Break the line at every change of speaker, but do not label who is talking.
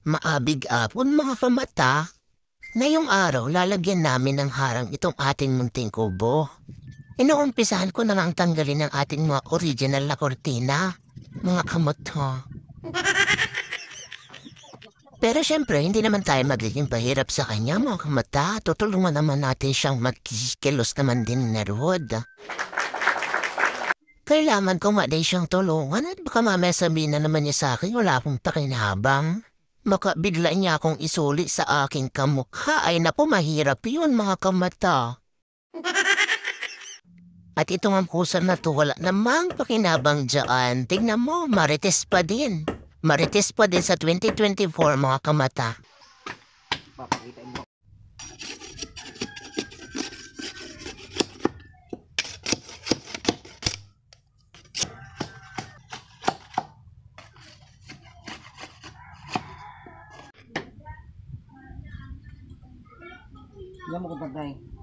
Maabig apon mga kamata. Ngayong araw lalagyan namin ng harang itong ating munting kubo. Inuumpisahan ko na lang tanggalin ang ating mga original na kortina, mga kamata. Pero syempre, hindi naman tayo magiging pahirap sa kanya mga kamata. Tutulungan naman natin siyang magkikilos naman din na rood. Kailangan ko nga din siyang tulungan at baka mamaya sabihin na naman niya sa akin wala akong pakinabang. Baka bigla niya akong isuli sa aking kamukha ay napo mahirap yun mga kamata. At itong ang kusang na to wala namang pakinabang dyan. Tignan mo, marites pa din. Marites pa din sa 2024 mga kamata.
Yan mo kung pagday.